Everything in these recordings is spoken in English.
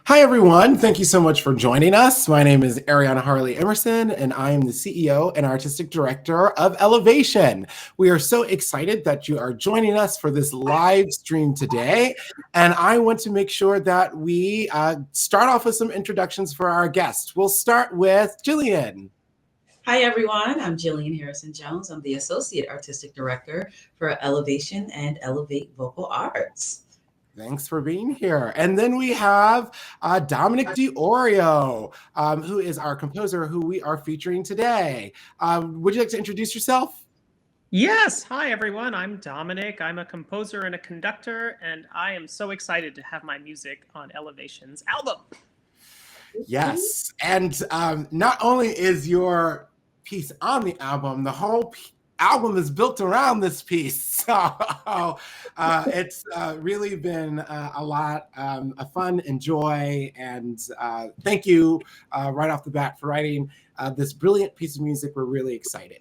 Hi, everyone. Thank you so much for joining us. My name is Ariana Harley Emerson, and I am the CEO and Artistic Director of Elevation. We are so excited that you are joining us for this live stream today. And I want to make sure that we start off with some introductions for our guests. We'll start with Jillian. Hi, everyone. I'm Jillian Harrison Jones. I'm the Associate Artistic Director for Elevation and Elevate Vocal Arts. Thanks for being here. And then we have Dominick DiOrio, who is our composer who we are featuring today. Would you like to introduce yourself? Yes. Hi, everyone. I'm Dominick. I'm a composer and a conductor, and I am so excited to have my music on Elevation's album. Yes. And not only is your piece on the album, the whole album is built around this piece. So it's really been a lot of fun and joy. And thank you right off the bat for writing this brilliant piece of music. We're really excited.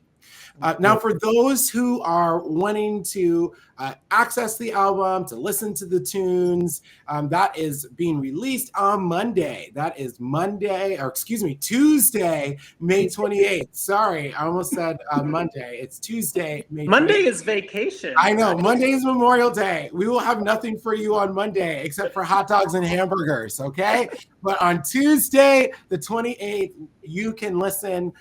Now, for those who are wanting to access the album, to listen to the tunes, that is being released on Monday. That is Tuesday, May 28th. Sorry, I almost said Monday. It's Tuesday, May 28th. Monday is vacation. I know. Monday is Memorial Day. We will have nothing for you on Monday except for hot dogs and hamburgers, okay? But on Tuesday, the 28th, you can listen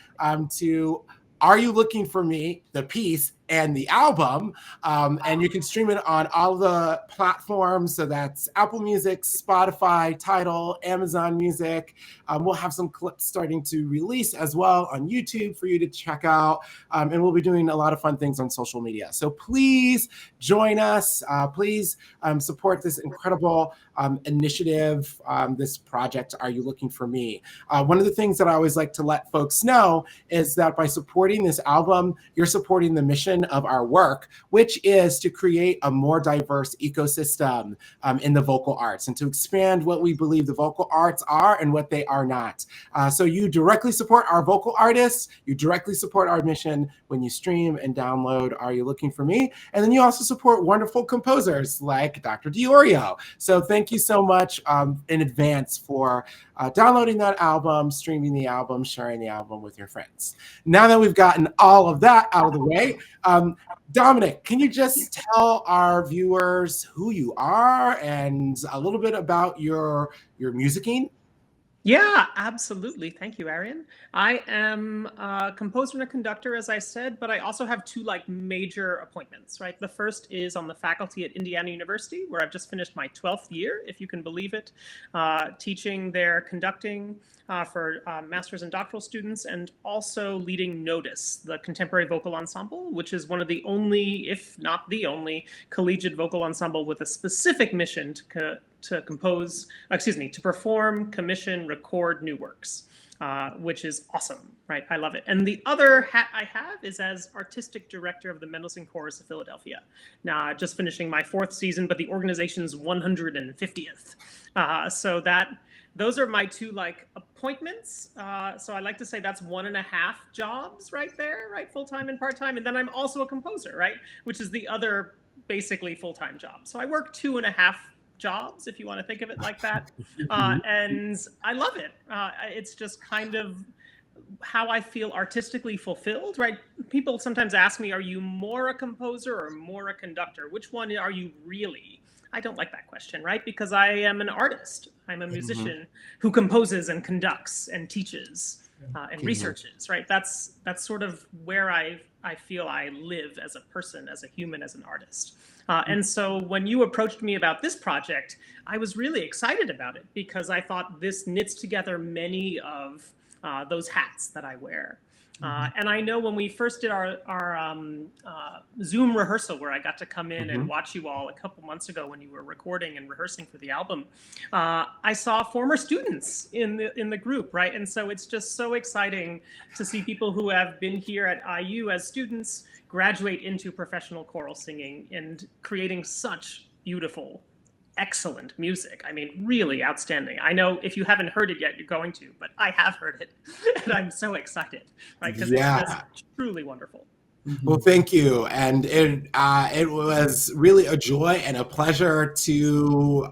to Are You Looking For Me, the piece, and the album, and you can stream it on all the platforms. So that's Apple Music, Spotify, Tidal, Amazon Music. We'll have some clips starting to release as well on YouTube for you to check out. And we'll be doing a lot of fun things on social media. So please join us. Please support this incredible initiative, this project, Are You Looking For Me? One of the things that I always like to let folks know is that by supporting this album, you're supporting the mission of our work, which is to create a more diverse ecosystem in the vocal arts and to expand what we believe the vocal arts are and what they are not. So you directly support our vocal artists, you directly support our mission when you stream and download Are You Looking For Me? And then you also support wonderful composers like Dr. DiOrio. So thank you so much in advance for downloading that album, streaming the album, sharing the album with your friends. Now that we've gotten all of that out of the way, Dominick, can you just tell our viewers who you are and a little bit about your musicking? Yeah, absolutely. Thank you, Arian. I am a composer and a conductor, as I said, but I also have two major appointments, right? The first is on the faculty at Indiana University, where I've just finished my 12th year, if you can believe it, teaching their conducting for master's and doctoral students, and also leading Notice, the contemporary vocal ensemble, which is one of the only, if not the only, collegiate vocal ensemble with a specific mission to perform, commission, record new works, which is awesome, right? I love it. And the other hat I have is as artistic director of the Mendelssohn Chorus of Philadelphia. Now, just finishing my 4th season, but the organization's 150th. Those are my two appointments. So I like to say that's 1.5 jobs right there, right? Full-time and part-time. And then I'm also a composer, right? Which is the other basically full-time job. So I work 2.5 jobs, if you want to think of it like that. And I love it. It's just kind of how I feel artistically fulfilled, right? People sometimes ask me, are you more a composer or more a conductor? Which one are you really? I don't like that question, right? Because I am an artist. I'm a musician who composes and conducts and teaches and researches, right? That's sort of where I feel I live as a person, as a human, as an artist. And so when you approached me about this project, I was really excited about it because I thought this knits together many of those hats that I wear. And I know when we first did our Zoom rehearsal, where I got to come in and watch you all a couple months ago when you were recording and rehearsing for the album, I saw former students in the group, right? And so it's just so exciting to see people who have been here at IU as students graduate into professional choral singing and creating such beautiful, excellent music. I mean, really outstanding. I know if you haven't heard it yet, you're going to, but I have heard it and I'm so excited, right? Because it's just truly wonderful. Well, thank you. And it was really a joy and a pleasure to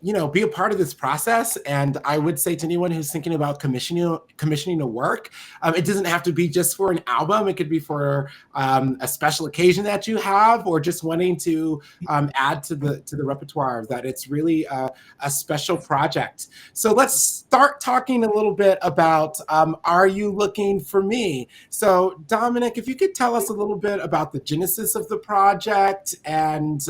be a part of this process. And I would say to anyone who's thinking about commissioning a work, it doesn't have to be just for an album. It could be for a special occasion that you have, or just wanting to add to the repertoire, that it's really a special project. So let's start talking a little bit about Are You Looking for Me? So Dominick, if you could tell us a little bit about the genesis of the project, and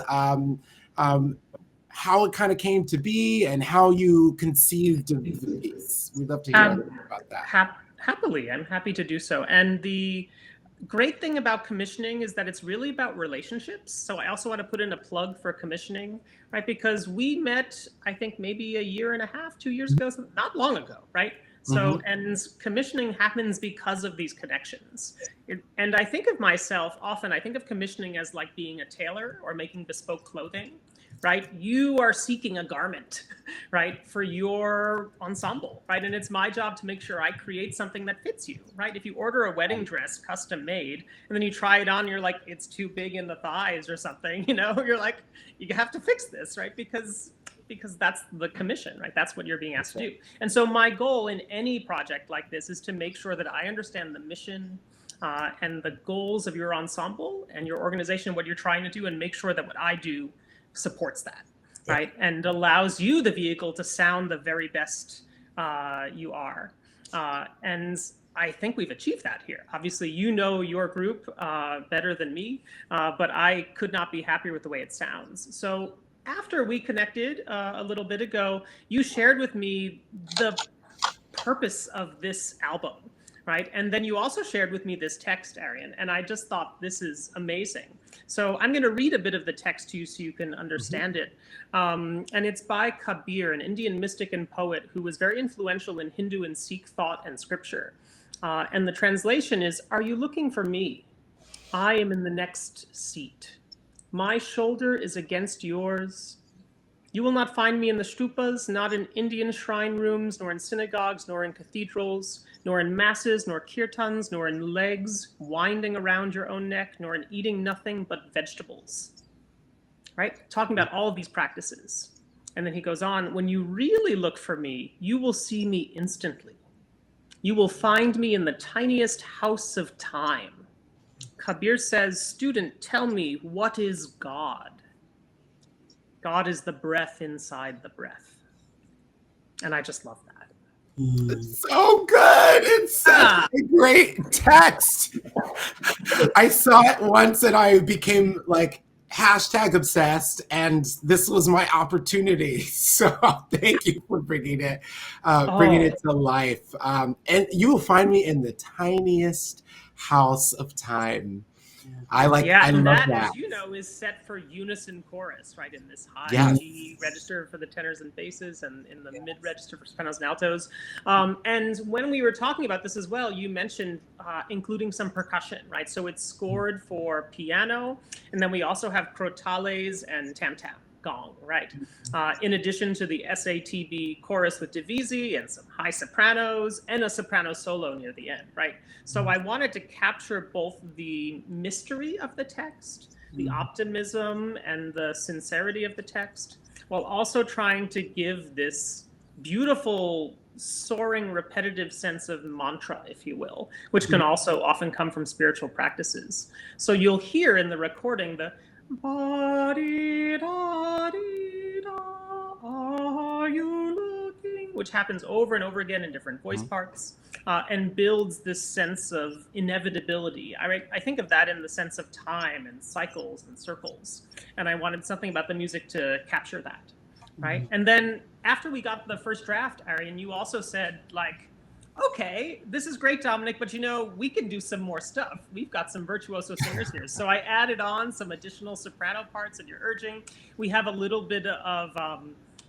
how it kind of came to be, and how you conceived of the piece. We'd love to hear a little bit about that. Happily, I'm happy to do so. And the great thing about commissioning is that it's really about relationships. So I also want to put in a plug for commissioning, right? Because we met, I think maybe a year and a half, 2 years ago, not long ago, right? So, and commissioning happens because of these connections. And I think of myself, often I think of commissioning as like being a tailor or making bespoke clothing, right? You are seeking a garment, right, for your ensemble, right? And it's my job to make sure I create something that fits you, right? If you order a wedding dress custom made and then you try it on, you're like, it's too big in the thighs or something, you're like, you have to fix this, right? Because that's the commission, right? That's what you're being asked to do. And so my goal in any project like this is to make sure that I understand the mission and the goals of your ensemble and your organization, what you're trying to do, and make sure that what I do supports that, right? And allows you, the vehicle, to sound the very best you are. And I think we've achieved that here. Obviously, your group better than me, but I could not be happier with the way it sounds. So after we connected a little bit ago, you shared with me the purpose of this album, right? And then you also shared with me this text, Arian, and I just thought, this is amazing. So I'm going to read a bit of the text to you so you can understand it. And it's by Kabir, an Indian mystic and poet who was very influential in Hindu and Sikh thought and scripture. And the translation is, "Are you looking for me? I am in the next seat. My shoulder is against yours. You will not find me in the stupas, not in Indian shrine rooms, nor in synagogues, nor in cathedrals, nor in masses, nor kirtans, nor in legs winding around your own neck, nor in eating nothing but vegetables." Right? Talking about all of these practices. And then he goes on, "When you really look for me, you will see me instantly. You will find me in the tiniest house of time." Kabir says, "Student, tell me, what is God? God is the breath inside the breath." And I just love that. It's so good. It's such a great text. I saw it once and I became like #obsessed, and this was my opportunity. So thank you for bringing it to life. And you will find me in the tiniest house of time. I love that. As you know, is set for unison chorus, right? In this high G register for the tenors and basses, and in the mid register for sopranos and altos. And when we were talking about this as well, you mentioned including some percussion, right? So it's scored for piano, and then we also have crotales and tam-tam, gong, right? In addition to the SATB chorus with divisi and some high sopranos and a soprano solo near the end, right? So I wanted to capture both the mystery of the text, the optimism and the sincerity of the text, while also trying to give this beautiful, soaring, repetitive sense of mantra, if you will, which can also often come from spiritual practices. So you'll hear in the recording the "Are you looking?" which happens over and over again in different voice parts, and builds this sense of inevitability. I think of that in the sense of time and cycles and circles, and I wanted something about the music to capture that, right? And then after we got the first draft, Arian, you also said, like, okay, this is great, Dominick, but we can do some more stuff. We've got some virtuoso singers here. So I added on some additional soprano parts, and you're urging. We have a little bit of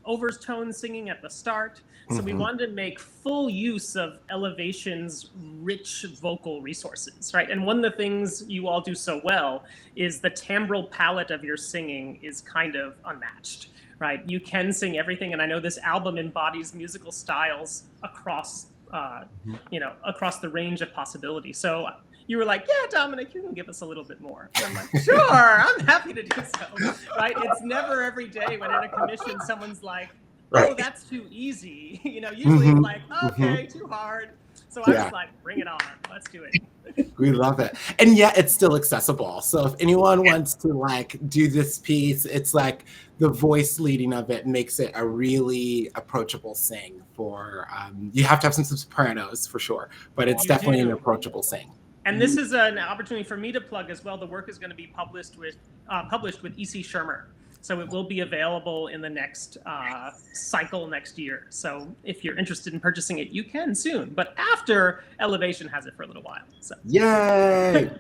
overtone singing at the start. So we wanted to make full use of Elevation's rich vocal resources, right? And one of the things you all do so well is the timbral palette of your singing is kind of unmatched, right? You can sing everything, and I know this album embodies musical styles across across the range of possibility. So you were like, "Yeah, Dominick, you can give us a little bit more." And I'm like, "Sure, I'm happy to do so." Right? It's never every day when in a commission someone's like, oh, that's too easy. Usually it's like, okay, too hard. So I was like, bring it on. Let's do it. We love it. And yet it's still accessible. So if anyone wants to like do this piece, it's like the voice leading of it makes it a really approachable sing for, you have to have some sopranos for sure, but it's definitely an approachable sing. And this is an opportunity for me to plug as well. The work is going to be published with E.C. Shermer. So it will be available in the next cycle next year. So if you're interested in purchasing it, you can soon. But after Elevation has it for a little while. So. Yay!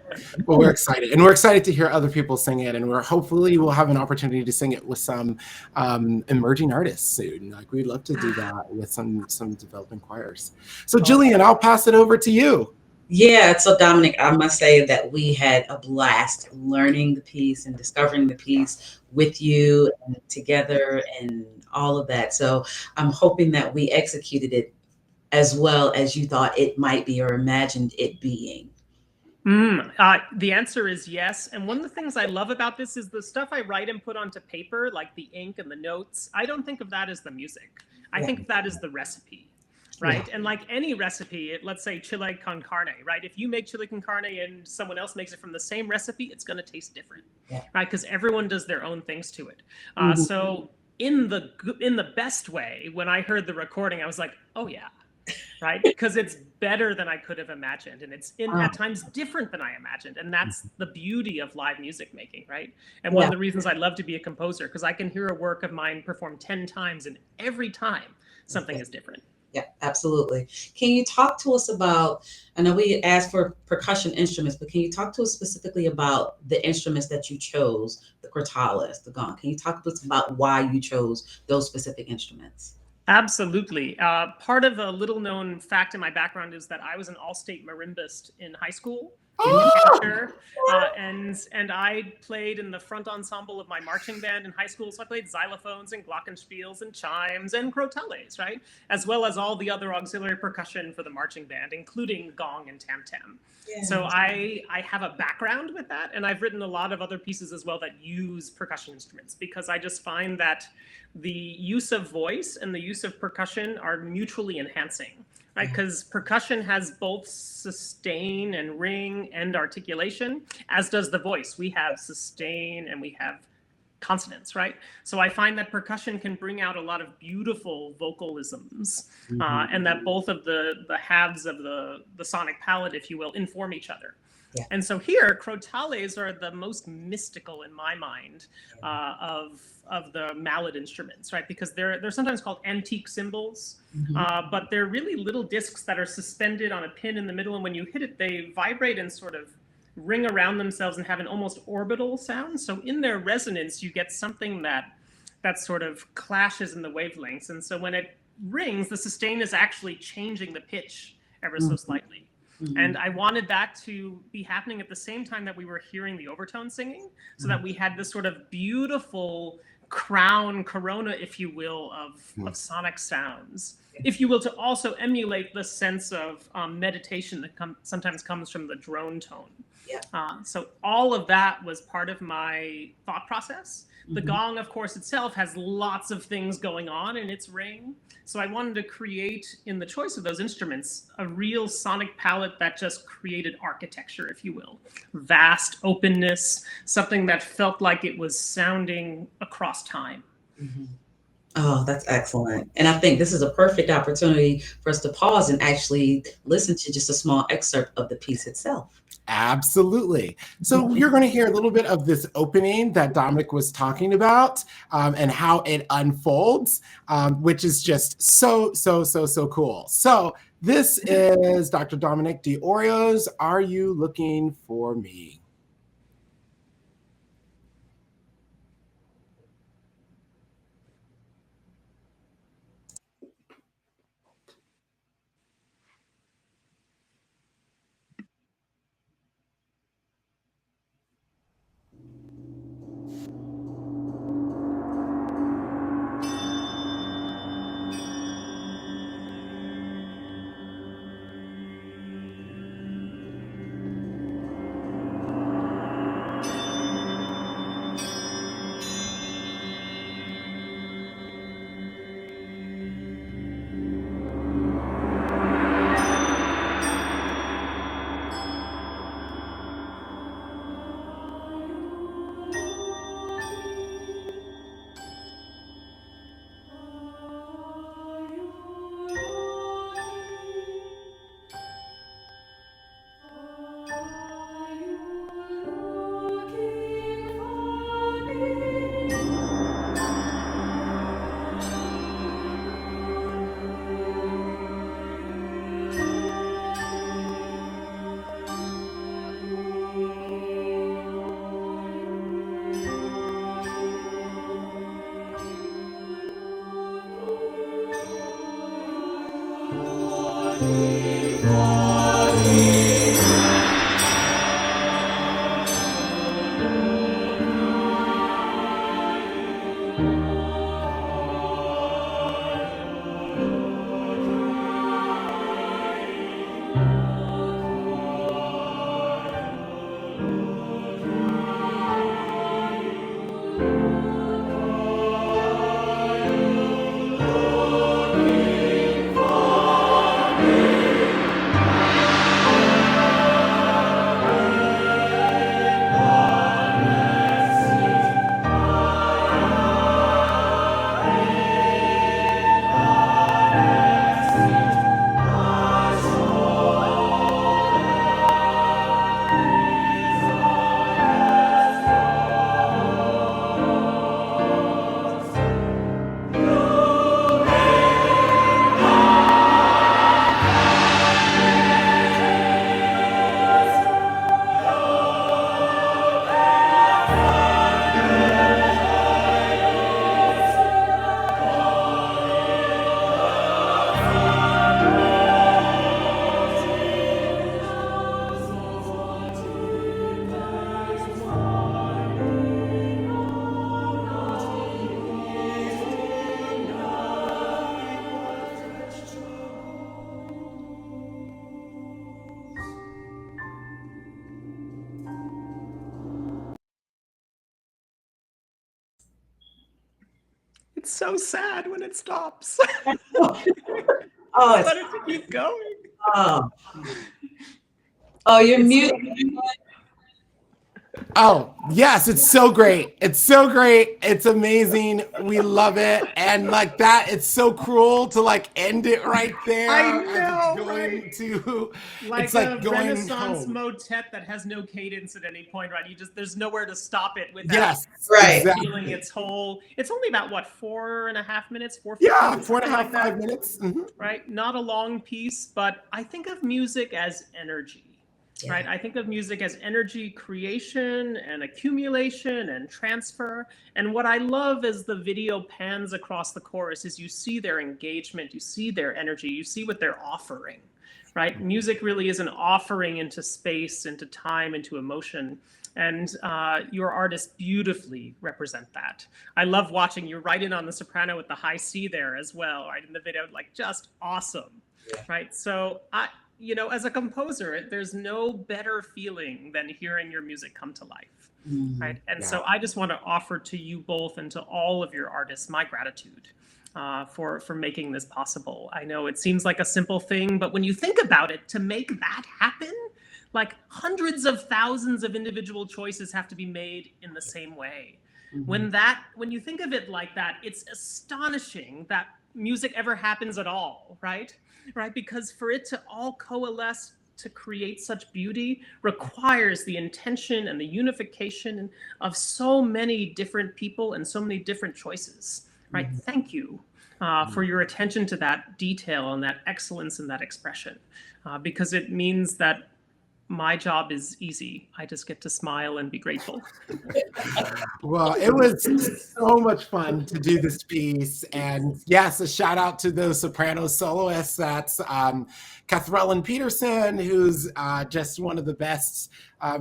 Well, we're excited. And we're excited to hear other people sing it. And hopefully we'll have an opportunity to sing it with some emerging artists soon. Like we'd love to do that with some developing choirs. So Jillian, I'll pass it over to you. Yeah, so Dominic, I must say that we had a blast learning the piece and discovering the piece with you and together and all of that. So I'm hoping that we executed it as well as you thought it might be or imagined it being. The answer is yes. And one of the things I love about this is the stuff I write and put onto paper, like the ink and the notes. I don't think of that as the music. I think of that as the recipe. Right. Yeah. And like any recipe, let's say chile con carne, right? If you make chile con carne and someone else makes it from the same recipe, it's going to taste different, right? Because everyone does their own things to it. So in the best way, when I heard the recording, I was like, oh yeah, right? Because it's better than I could have imagined. And it's at times different than I imagined. And that's the beauty of live music making, right? And one of the reasons I love to be a composer, because I can hear a work of mine performed 10 times and every time something is different. Yeah, absolutely. Can you talk to us about, I know we asked for percussion instruments, but can you talk to us specifically about the instruments that you chose, the crotales, the gong? Can you talk to us about why you chose those specific instruments? Absolutely. Part of a little known fact in my background is that I was an all-state marimbist in high school. In New Hampshire, and I played in the front ensemble of my marching band in high school. So I played xylophones and glockenspiels and chimes and crotales, right? As well as all the other auxiliary percussion for the marching band, including gong and tam-tam. Yeah. So I have a background with that. And I've written a lot of other pieces as well that use percussion instruments because I just find that the use of voice and the use of percussion are mutually enhancing. Right, because percussion has both sustain and ring and articulation, as does the voice. We have sustain and we have consonants, right? So I find that percussion can bring out a lot of beautiful vocalisms, and that both of the halves of the sonic palette, if you will, inform each other. Yeah. And so here, crotales are the most mystical in my mind of the mallet instruments, right? Because they're sometimes called antique cymbals, but they're really little discs that are suspended on a pin in the middle, and when you hit it, they vibrate and sort of ring around themselves and have an almost orbital sound. So in their resonance, you get something that sort of clashes in the wavelengths, and so when it rings, the sustain is actually changing the pitch ever so slightly. And I wanted that to be happening at the same time that we were hearing the overtone singing, so that we had this sort of beautiful corona, if you will, of sonic sounds, if you will, to also emulate the sense of meditation that sometimes comes from the drone tone. Yeah. So all of that was part of my thought process. The gong, of course, itself has lots of things going on in its ring. So I wanted to create, in the choice of those instruments, a real sonic palette that just created architecture, if you will. Vast openness, something that felt like it was sounding across time. Oh, that's excellent. And I think this is a perfect opportunity for us to pause and actually listen to just a small excerpt of the piece itself. Absolutely. So you're going to hear a little bit of this opening that Dominic was talking about, and how it unfolds, which is just so cool. So this is Dr. Dominick DiOrio's Are You Looking for Me? It's so sad when it stops. Oh, Let it's, it to keep going. oh, oh, you're muted. Oh, yes, it's so great. It's so great. It's amazing. We love it. And like that, it's so cruel to like end it right there. I as it's know, going right? to Like it's like a going Renaissance home. motet that has no cadence at any point, right? There's nowhere to stop it without Yes, Right. feeling exactly. its whole. It's only about what, 4.5 minutes, 4:50, Yeah, 4.5, something like that, 5 minutes. Mhm. right? Not a long piece, but I think of music as energy. Yeah. Right. I think of music as energy creation and accumulation and transfer. And what I love as the video pans across the chorus is you see their engagement, you see their energy, you see what they're offering. Right. Music really is an offering into space, into time, into emotion. And your artists beautifully represent that. I love watching you right in on the soprano with the high C there as well, right in the video, like just awesome. Yeah. Right. So as a composer, there's no better feeling than hearing your music come to life, right? And so I just want to offer to you both and to all of your artists my gratitude for making this possible. I know it seems like a simple thing, but when you think about it, to make that happen, like hundreds of thousands of individual choices have to be made in the same way. When you think of it like that, it's astonishing that music ever happens at all, right? Right? Because for it to all coalesce to create such beauty requires the intention and the unification of so many different people and so many different choices, right? Thank you for your attention to that detail and that excellence and that expression, because it means that my job is easy. I just get to smile and be grateful. Well, it was so much fun to do this piece. And yes, a shout out to those soprano soloists. That's Catherine Peterson, who's just one of the best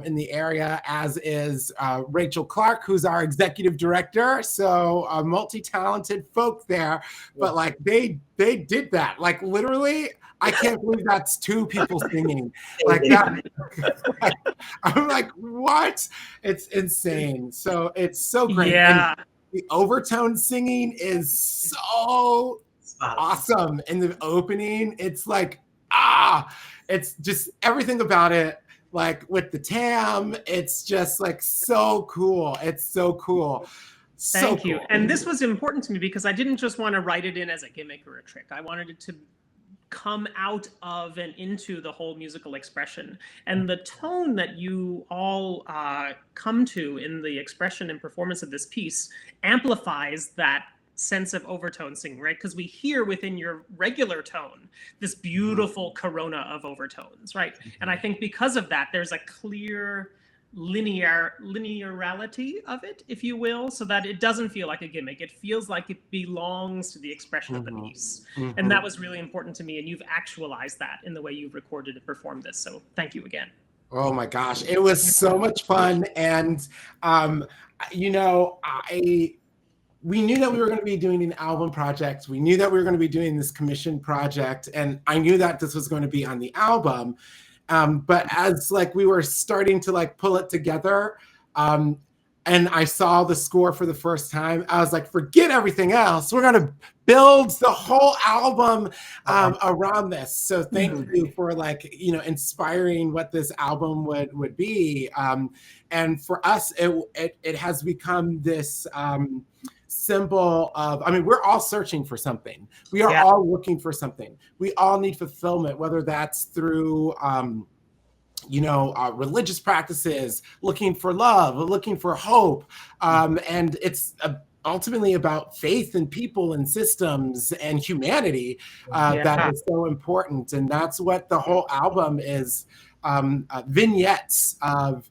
in the area, as is Rachel Clark, who's our executive director. So multi-talented folk there. But like they did that. Like literally, I can't believe that's two people singing like that. I'm like, what? It's insane. So it's so great. Yeah. And the overtone singing is so awesome in the opening. It's like, it's just everything about it. Like with the tam, it's just like so cool. It's so cool. Thank you. And this was important to me because I didn't just want to write it in as a gimmick or a trick. I wanted it to come out of and into the whole musical expression. And the tone that you all come to in the expression and performance of this piece amplifies that sense of overtone singing, right? Because we hear within your regular tone this beautiful corona of overtones, right? And I think because of that, there's a clear linearity of it, if you will, so that it doesn't feel like a gimmick. It feels like it belongs to the expression of the piece. And that was really important to me. And you've actualized that in the way you've recorded and performed this. So thank you again. Oh my gosh, it was so much fun. And, you know, we knew that we were going to be doing an album project. We knew that we were going to be doing this commission project. And I knew that this was going to be on the album. But as like we were starting to like pull it together, and I saw the score for the first time, I was like, forget everything else. We're gonna build the whole album around this. So thank you for like, you know, inspiring what this album would be. And for us, it has become this symbol of, I mean, we're all searching for something. We are all looking for something. We all need fulfillment, whether that's through, you know, religious practices, looking for love, looking for hope. And it's ultimately about faith in people and systems and humanity that is so important. And that's what the whole album is, vignettes of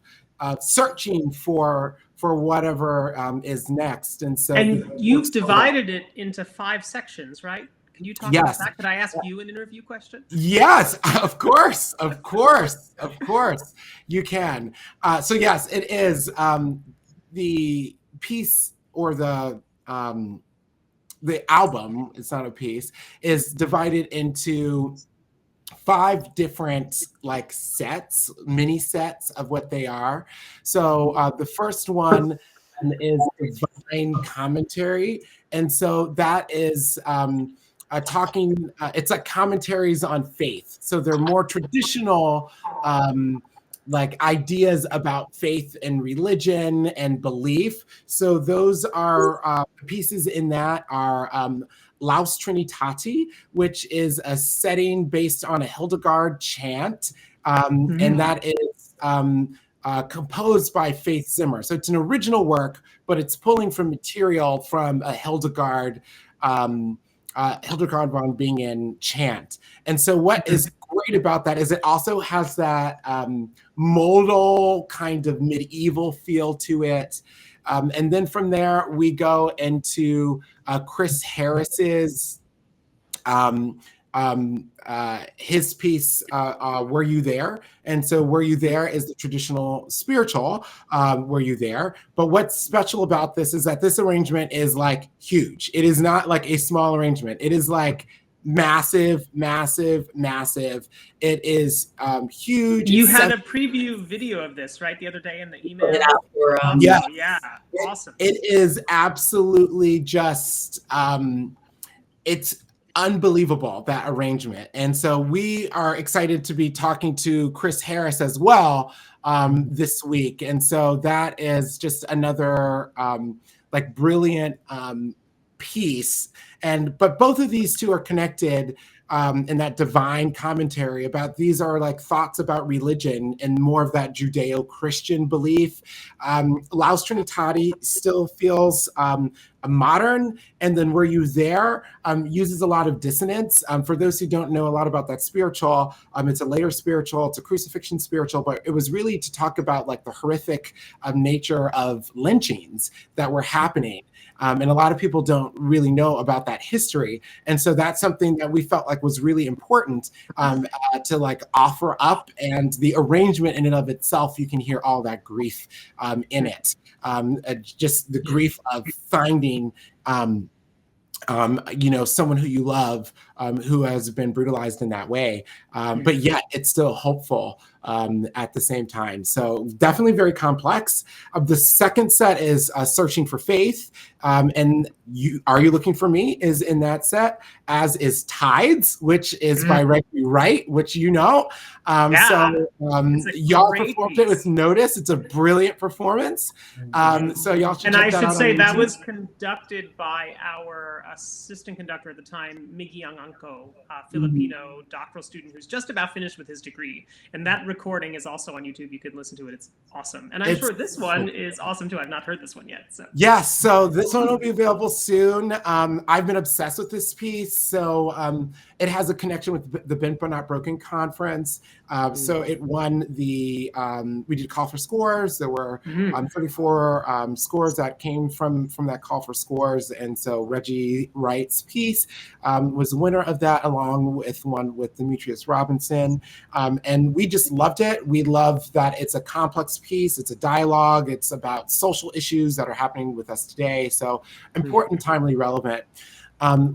searching for whatever is next. And so, and you've divided it into 5 sections, right? Can you talk about that? Could I ask you an interview question? Yes, of course, you can. So yes, it is the piece, or the album, it's not a piece, is divided into 5 different like sets, mini sets of what they are. So the first one is divine commentary. And so that is it's like commentaries on faith. So they're more traditional like ideas about faith and religion and belief. So those are pieces in that are Laus Trinitati, which is a setting based on a Hildegard chant. And that is composed by Faith Zimmer. So it's an original work, but it's pulling from material from a Hildegard von Bingen chant. And so what is great about that is it also has that modal kind of medieval feel to it. And then from there, we go into Chris Harris's his piece, Were You There? And so Were You There is the traditional spiritual, Were You There? But what's special about this is that this arrangement is like huge. It is not like a small arrangement. It is like massive, massive, massive. It is huge. You had a preview video of this, right, the other day in the email? Yeah. Awesome. It is absolutely just, it's unbelievable, that arrangement. And so we are excited to be talking to Chris Harris as well this week. And so that is just another like brilliant piece. But both of these two are connected in that divine commentary about, these are like thoughts about religion and more of that Judeo-Christian belief. Laus Trinitati still feels modern, and then Were You There uses a lot of dissonance. For those who don't know a lot about that spiritual, it's a later spiritual, it's a crucifixion spiritual, but it was really to talk about like the horrific nature of lynchings that were happening. And a lot of people don't really know about that history. And so that's something that we felt like was really important to like offer up. And the arrangement in and of itself, you can hear all that grief in it. Just the grief of finding, you know, someone who you love who has been brutalized in that way. But yet it's still hopeful at the same time. So definitely very complex. The second set is Searching for Faith. And Are You Looking for Me is in that set, as is Tides, which is by Reggie Wright, which you know. So y'all performed it with Notice. It's a brilliant performance. So y'all should check that out. And I should say that was conducted by our assistant conductor at the time, Miggy Young Bianco, Filipino doctoral student who's just about finished with his degree. And that recording is also on YouTube. You can listen to it. It's awesome. And I'm sure this one is awesome too. I've not heard this one yet. So yes, so this one will be available soon. I've been obsessed with this piece. So it has a connection with the Bent But Not Broken conference. So it won the, we did call for scores. There were 34 scores that came from that call for scores. And so Reggie Wright's piece was the winner of that, along with one with Demetrius Robinson. And we just loved it. We love that it's a complex piece. It's a dialogue. It's about social issues that are happening with us today. So important, timely, relevant.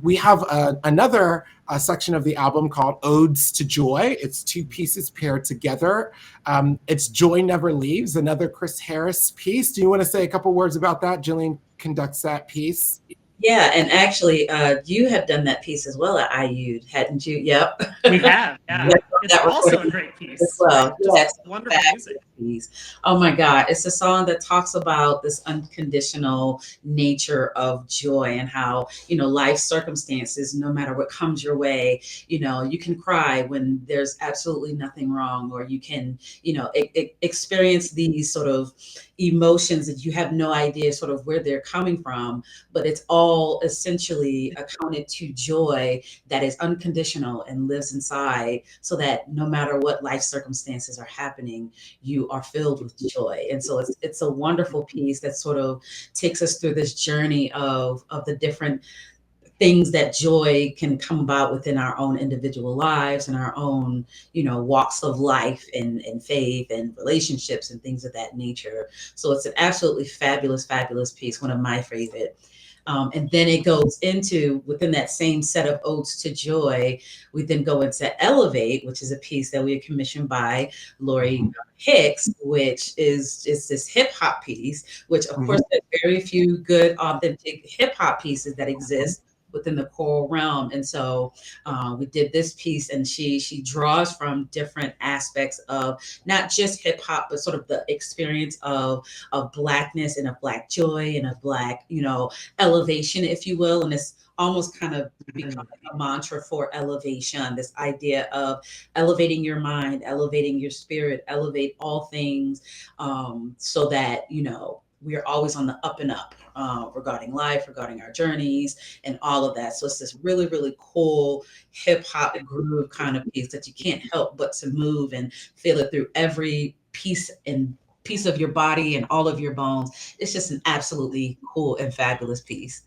We have another section of the album called Odes to Joy. It's 2 pieces paired together. It's Joy Never Leaves, another Chris Harris piece. Do you want to say a couple words about that? Jillian conducts that piece. Yeah, and actually, you have done that piece as well at IU, hadn't you? Yep. We have, yeah. It's also a great piece. As well. Yes, wonderful music. Piece. Oh my God. It's a song that talks about this unconditional nature of joy and how, you know, life circumstances, no matter what comes your way, you know, you can cry when there's absolutely nothing wrong, or you can, you know, experience these sort of emotions that you have no idea sort of where they're coming from, but it's all essentially accounted to joy that is unconditional and lives inside, so that no matter what life circumstances are happening, you are filled with joy. And so it's a wonderful piece that sort of takes us through this journey of the different things that joy can come about within our own individual lives and our own, you know, walks of life and faith and relationships and things of that nature. So it's an absolutely fabulous, fabulous piece, one of my favorite. And then it goes into, within that same set of Odes to Joy, we then go into Elevate, which is a piece that we had commissioned by Lori Hicks, which is this hip hop piece, which of course there are very few good, authentic hip hop pieces that exist within the choral realm. And so we did this piece, and she draws from different aspects of not just hip hop, but sort of the experience of Blackness and of Black joy and of Black, you know, elevation, if you will. And it's almost kind of becoming a mantra for elevation, this idea of elevating your mind, elevating your spirit, elevate all things, so that, you know, we are always on the up and up regarding life, regarding our journeys and all of that. So it's this really, really cool hip hop groove kind of piece that you can't help but to move and feel it through every piece of your body and all of your bones. It's just an absolutely cool and fabulous piece.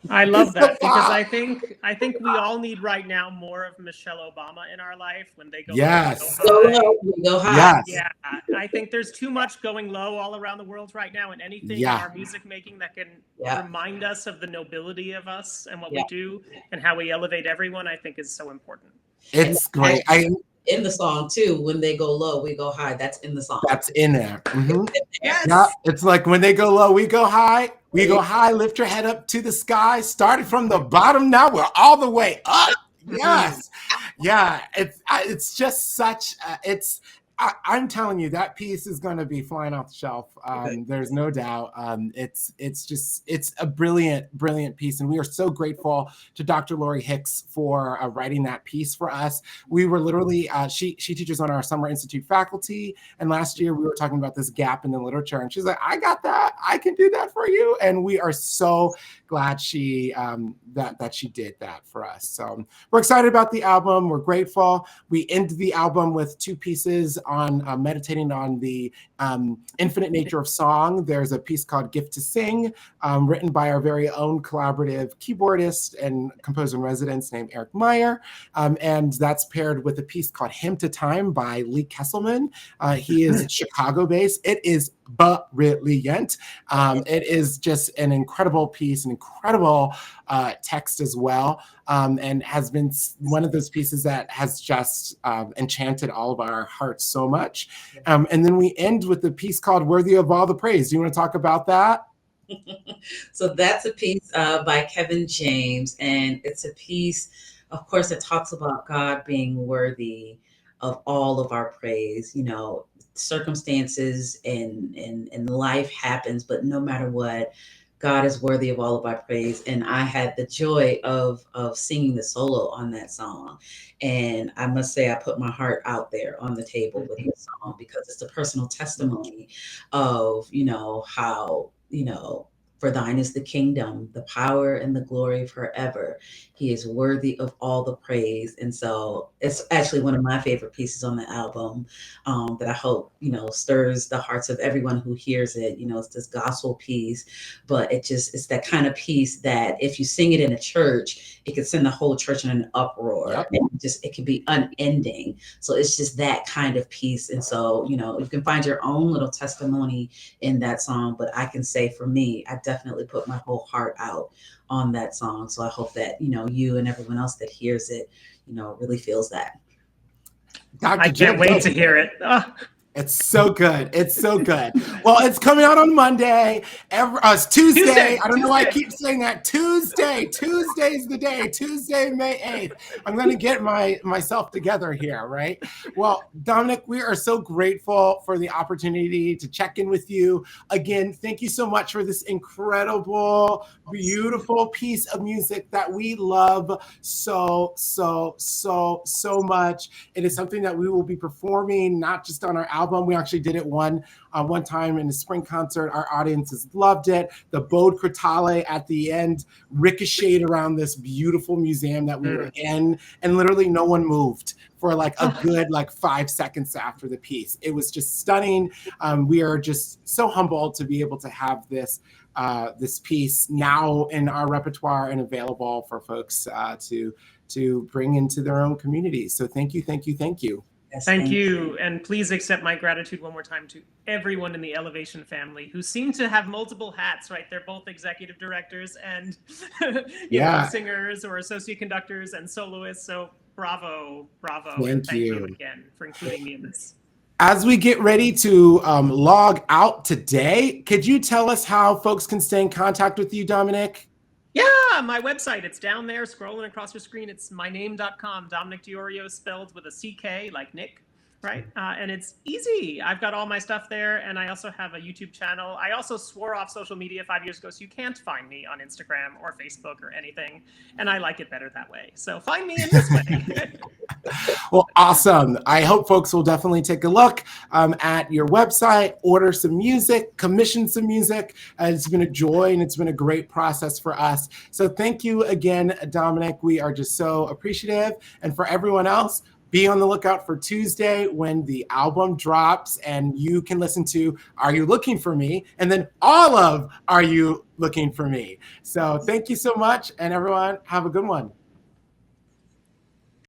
I love that, because I think we all need right now more of Michelle Obama in our life. When they go low, we go high. Yeah, I think there's too much going low all around the world right now, and anything in our music making that can remind us of the nobility of us and what we do and how we elevate everyone, I think is so important. It's great. In the song too, when they go low, we go high. That's in the song. That's in there. Yes. Yeah, it's like when they go low, we go high. We go high, lift your head up to the sky. Started from the bottom, now we're all the way up. Yes. Yeah, it's just such, I'm telling you, that piece is going to be flying off the shelf. There's no doubt. It's a brilliant, brilliant piece. And we are so grateful to Dr. Lori Hicks for writing that piece for us. We were literally, she teaches on our Summer Institute faculty. And last year we were talking about this gap in the literature. And she's like, I got that. I can do that for you. And we are so glad she that she did that for us. So we're excited about the album. We're grateful. We end the album with 2 pieces on meditating on the infinite nature of song. There's a piece called Gift to Sing, written by our very own collaborative keyboardist and composer in residence named Eric Meyer. And that's paired with a piece called Hymn to Time by Lee Kesselman. He is Chicago-based. It is brilliant. It is just an incredible piece, an incredible text as well, and has been one of those pieces that has just enchanted all of our hearts so much. And then we end with the piece called Worthy of All the Praise. Do you want to talk about that? So that's a piece by Kevin James, and it's a piece, of course, that talks about God being worthy of all of our praise. You know, circumstances and life happens, but no matter what, God is worthy of all of our praise. And I had the joy of singing the solo on that song. And I must say, I put my heart out there on the table with this song because it's a personal testimony of, how, for thine is the kingdom, the power and the glory forever. He is worthy of all the praise. And so it's actually one of my favorite pieces on the album, that I hope, stirs the hearts of everyone who hears it. It's this gospel piece, but it's that kind of piece that if you sing it in a church, it could send the whole church in an uproar. Yep. And it can be unending. So it's just that kind of piece. And so, you can find your own little testimony in that song, but I can say for me, I definitely put my whole heart out on that song. So I hope that, you and everyone else that hears it, really feels that. Dr. I Jill can't wait does. to hear it. It's so good. It's so good. Well, it's coming out on Monday. It's Tuesday. I don't know why I keep saying that. Tuesday. Tuesday's the day. Tuesday, May 8th. I'm going to get myself together here, right? Well, Dominick, we are so grateful for the opportunity to check in with you. Again, thank you so much for this incredible, beautiful piece of music that we love so much. It is something that we will be performing not just on our album. We actually did it one time in a spring concert. Our audiences loved it. The Bode Cretale at the end ricocheted around this beautiful museum that we were in, and literally no one moved for like a good 5 seconds after the piece. It was just stunning. We are just so humbled to be able to have this piece now in our repertoire and available for folks to bring into their own communities. So thank you. Yes, Thank you. And please accept my gratitude one more time to everyone in the Elevation family who seem to have multiple hats, right? They're both executive directors and singers or associate conductors and soloists. So bravo. Thank you again for including me in this. As we get ready to log out today, could you tell us how folks can stay in contact with you, Dominick? Yeah, my website, it's down there scrolling across your screen. It's myname.com. Dominick DiOrio spelled with a CK like Nick, right? And it's easy. I've got all my stuff there, and I also have a YouTube channel. I also swore off social media 5 years ago, so you can't find me on Instagram or Facebook or anything, and I like it better that way. So find me in this way. Well, awesome. I hope folks will definitely take a look at your website, order some music, commission some music. It's been a joy and it's been a great process for us. So thank you again, Dominick. We are just so appreciative. And for everyone else, be on the lookout for Tuesday when the album drops and you can listen to Are You Looking For Me? And then all of Are You Looking For Me? So thank you so much. And everyone, have a good one.